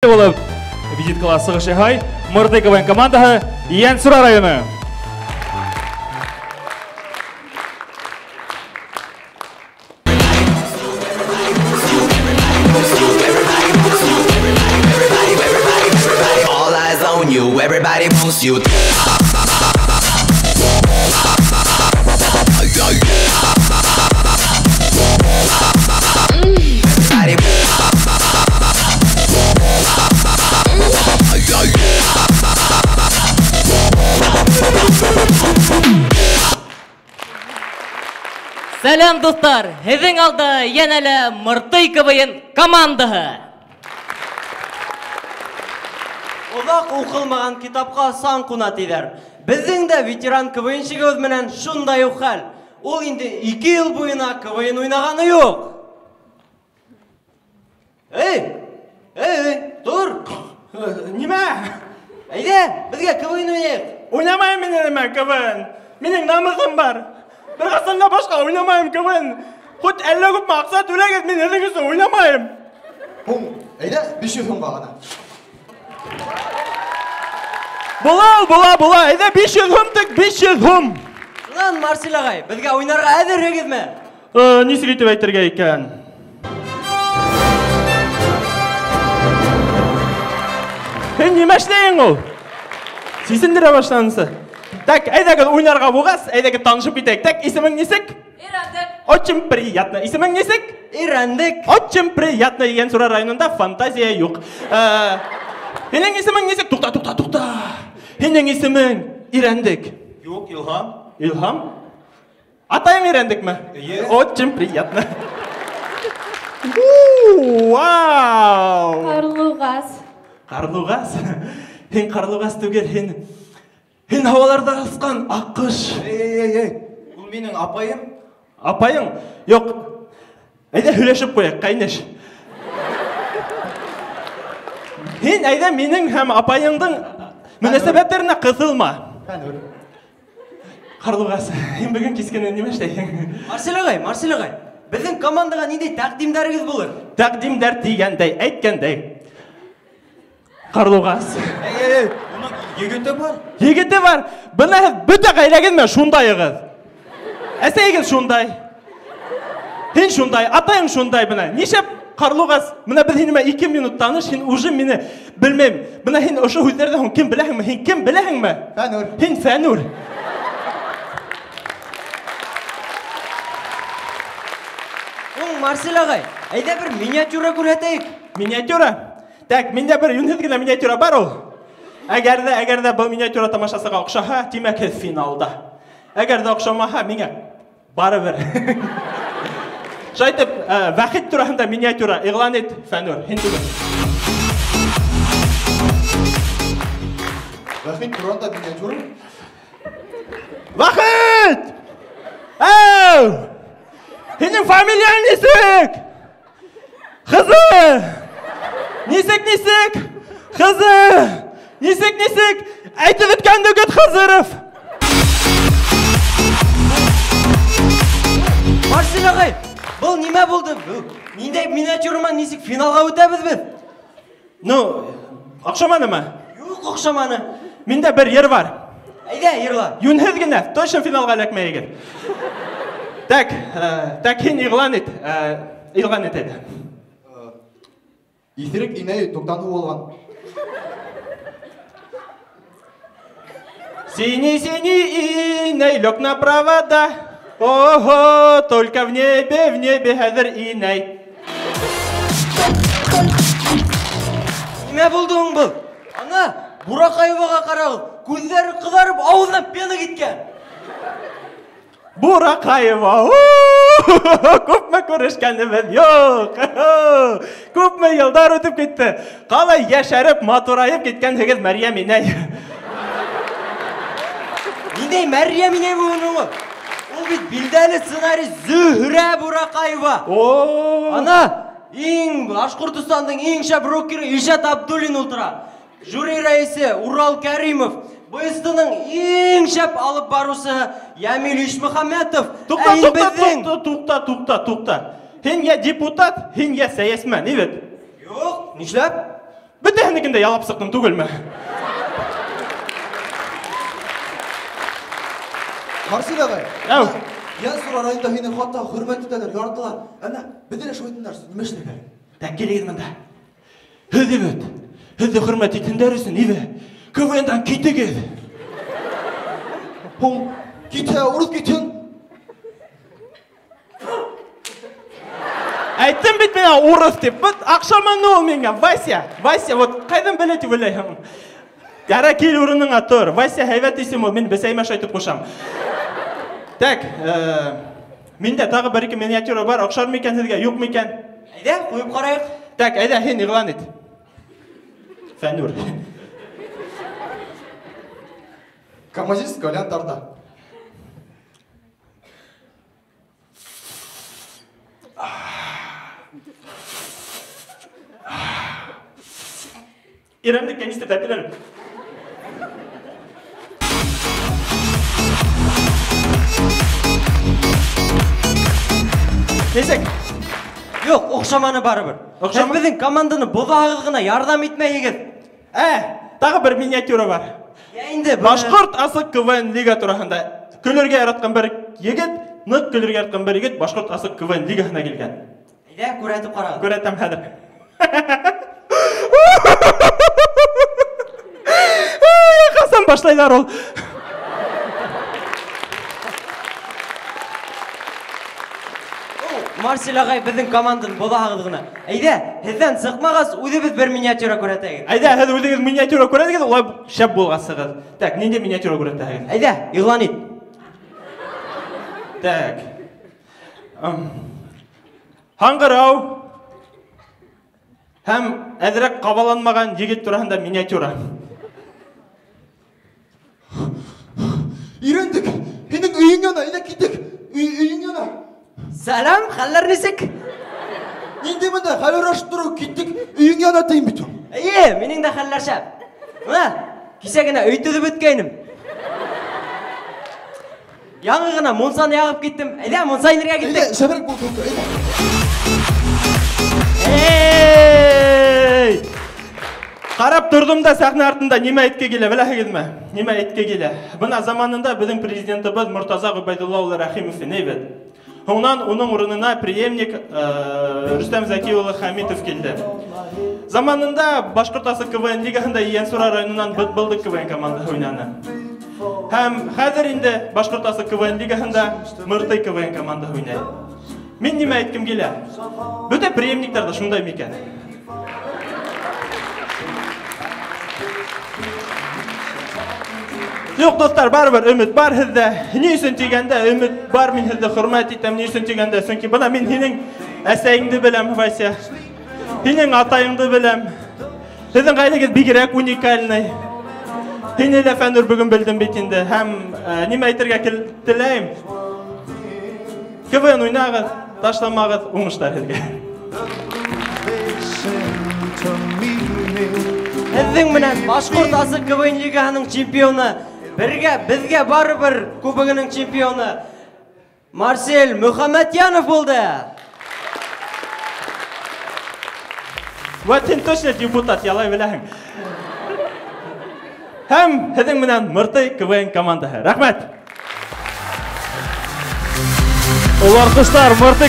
Келетті болып, визиткалар сығышы хай, Мұрды КВН командаға Янсура районы. All eyes on you, everybody wants you. Сәлем достар, һеҙҙең алда йәнәле Мыртый КВН командаһы. Оҙаҡ уҡылмаған китапҡа сан ҡуна тиҙәр. Беҙҙең дә ветеран КВНщигебеҙ менән шундай уҡ хәл. Ул инде 2 йыл буйына КВН уйнағаны юҡ. Эй, тор! Нимә? Әйҙә, беҙгә КВН уйнайыҡ. Уйнамайым мин әмә КВН. Минең намыҫым бар. Бер ҡасан да башҡа уйнамайым КВН. Хут әллә күпме аҡса түләгеҙ, мин һеҙҙең өсөн уйнамайым. Һуң, әйҙә, 500 һумға ғына. Була, әйҙә 500 һум тик, 500 һум. Лан, Марсель ағай, беҙгә уйнарға әҙерһегеҙме? Нисек итеп әйтергә икән? Һин нимә эшләйһең ул? Сисендерә башлансы. Так, әйҙәгеҙ уйнарға булғас, әйҙәгеҙ танышып китәйек. Так, исемең нисек? Ирәндек. Очень приятно. Исемең нисек? Ирәндек. Очень приятно. Янсура районында фантазия юҡ. Һинең исемең нисек? Туҡта. Һинең исемең Ирәндек. Юҡ, Илһам. Илһам? Атайың Ирәндекме? Очень приятно. Вау! Ҡарлуғас. Һин ҡарлуғас түгел, һин һауаларда асҡан аҡҡош. Ул минең апайым. Апайың? Юҡ. Әйҙә һөйләшеп ҡуяйыҡ, ҡайныш. Һин әйҙә минең һәм апайыңдың мөнәсәбәттәренә ҡыҫылма. Ҡарлуғас, һин бөгөн кискене нимә эшләйһең? Марсель ағай, беҙҙең командаға ниндәй тәҡдимдәрегеҙ булыр? Тәҡдимдәр тигәндәй, әйткәндәй. Ҡарлуғас. Уның егете бар. Егете бар. Бына һеҙ бөтә ғаиләгеҙме шундайығыҙ? Әсәйегеҙ шундай. Һин шундай, атайың шундай бына. Нишәп Ҡарлуғас, бына беҙ һинеме 2 минут таныш, һин уже мине белмәйем. Бына һин ошо һүҙҙәрҙе һуң кем беләһеңме? Һин кем беләһеңме? Фәнүр. Һин Фәнүр. Марсель ағай, әйҙә бер миниатюра күрһәтәйек. Миниатюра? Так, миндә бер йүнһеҙ генә миниатюра бар ул. Әгәр ҙә был миниатюра тамашасыға оҡшаһа, тимәк һеҙ финалда. Әгәр ҙә оҡшамаһа, миңә барыбер. Шайтып, Вахит тураһында миниатюра иғлан ит, Фәнүр, һин түгел. Вахит турында миниатюра? Вахит! Әу! Һинең фамилияң нисек? Ҡызы! Нисек? Ҡызы! Нисек? Әйтеп бөткән Дөгөт Хызыров! Марсель ағай, был нимә булды? Ниндәй миниатюраман нисек финалға үтәбеҙ беҙ? Ну, оҡшаманымы? Юҡ, оҡшаманы. Миндә бер йыр бар. Әйҙә, йырла. Йүнһеҙ генә, точно финалға эләкмәйегеҙ. Так, һин иғлан ит әйҙә. Иҫерек инәй туҡтан һуғылған. Синий инәй лег на провода. Ого, только в небе хәҙер инәй. Нимә булды һуң был? Ана, Бураҡаеваға ҡарағыҙ, күҙҙәре ҡыҙарып, ауыҙына пена киткән. Бураҡаева, күпме күрешкәнебеҙ, юҡ. Күпме йылдар үтеп китте. Ҡалай йәшәреп, матурайып киткәнһегеҙ, Мәрйәм инәй. Ниндәй Мәрйәм инәй булды? Ул бит билдәле сценарий Зөһрә Бураҡаева. Ана, Башҡортостандың иң шәп рокеры Илшат Абдуллин ултыра. Жюри рәйесе Урал Кәримов. БСТ-ның иң шәп алып барыусыһы Ямил Ишмөхәмәтов. Туҡта. Һин йә депутат, һин йә сәйәсмән, ивет. Юҡ, нишләп? Бөтәһенекен дә ялап сыктым түгелме? Марсель ағай. Әу. Янсур арайында һине хатта хөрмәт итәләр, яраталар. Әнә, беҙҙе лә шуйдындар, нимә эшләргә? Так, килегеҙ бында. Һеҙҙе бит, һеҙҙе хөрмәт итһендәр өсөн, ибе, КВН-дан китегеҙ. Һуң, китһә, урыҫ китһен. Әйттем бит миңа урыҫ тип, бит аҡшаманы ул миңә, Вася, вот ҡайҙан белә тип уйлайһың? Яра, кил урыныңа тор. Вася һәйбәт исем ул, мин бесәйемә шайтып ҡушам. Так, миндә тағы бер-ике миниатюра бар, оҡшар микән һеҙгә, юҡ микән? Әйдә, ҡуйып ҡарайыҡ. Так, әйҙә, һин иғлан ит. Фәнүр. Камазистка лянтарда. Иремде кәнисте тәпиләр. Нисек? Юк, оҡшаманы барыбер. Оҡшамы- Һеҙ беҙҙең команданы боҙаһығыҙ ғына ярҙам итмәйһегеҙ. Тағы бер миниатюра бар. Я инде Башҡорт асыҡ КВН лига тураһында. Көлөргә яратҡан бер егет, ныҡ көлөргә яратҡан бер егет Башҡорт асыҡ КВН лигаһына килгән. Әйҙә, күрһәтеп ҡарағыҙ. Күрәтәм хәҙер. Ҡасан башлайҙар ул? Марсель ағай, беҙҙең команданы боҙаһығыҙ ғына. Әйҙә, һеҙҙән сыҡмағас, үҙебеҙ бер миниатюра күрһәтәйек. Әйҙә, һеҙ үҙегеҙ миниатюра күрәһегеҙ, улай шәп булғасығыҙ. Так, ниндәй миниатюра күрһәтәһегеҙ? Әйҙә, иғлан ит. Так. Һаңғырау һәм әҙерәк ҡабаланмаған егет тураһында миниатюра. Ирендек, һинең өйөң яна, әйҙә китек. Өйөң яна. Сәлам, хәлләр нисек? Нинди бында хәл ораштырыу киттек. Өйөң яна тиң бит ул. Эйе, минең дә хәлләр шәп. Кисә генә өй төҙөп бөткәйнем. Яңы ғына мунсаны яғып киттем. Әйҙә, мунса инергә Әйҙә, киттек. шәберәк бул, әйҙә. Эй! Ҡарап тордом да сәхнә артында нимә әйткә килә, беләһегеҙме? Нимә әйткә килә? Бына заманында беҙҙең президентыбыҙ Мортаза Ғөбәйҙулла улы Рәхимов ине бит. Һуңынан уның урынына преемник Рөстәм Зәки улы Хәмитов килде. Заманында Башҡорт асыҡ КВН лигаһында Йәнсура районынан Быҙбылдыҡ КВН командаһы уйнаны. Һәм хәҙер инде Башҡорт асыҡ КВН лигаһында Мыртый КВН командаһы уйнай. Мин нимә әйткем килә? Бөтә преемниктар да шундай микән? Юк, достар, барыбер өмөт бар һеҙҙә. Ни өсөн тигәндә өмөт бар, мин һеҙҙе хөрмәт итәм. Ни өсөн тигәндә, сөнки бына мин һинең әсәйеңде беләм, Вася. Һинең атайыңды беләм. Һеҙҙең ғаиләгеҙ бигерәк уникальный. Һине лә Фәнүр бөгөн белдем бит инде. Һәм нимә әйтергә теләйем? КВН уйнағыҙ, ташламағыҙ, уңыштар һеҙгә. Һеҙҙең менән Башҡорт асыҡ КВН лигаһының чемпионы, беҙгә барыбер кубогының чемпионы Марсель Мөхәмәтйәнов булды. Вот һин точно депутат, ялай беләһең. Һәм һеҙҙең менән Мыртый КВН командаһы. Рәхмәт! Олар ҡоштар, Мыртый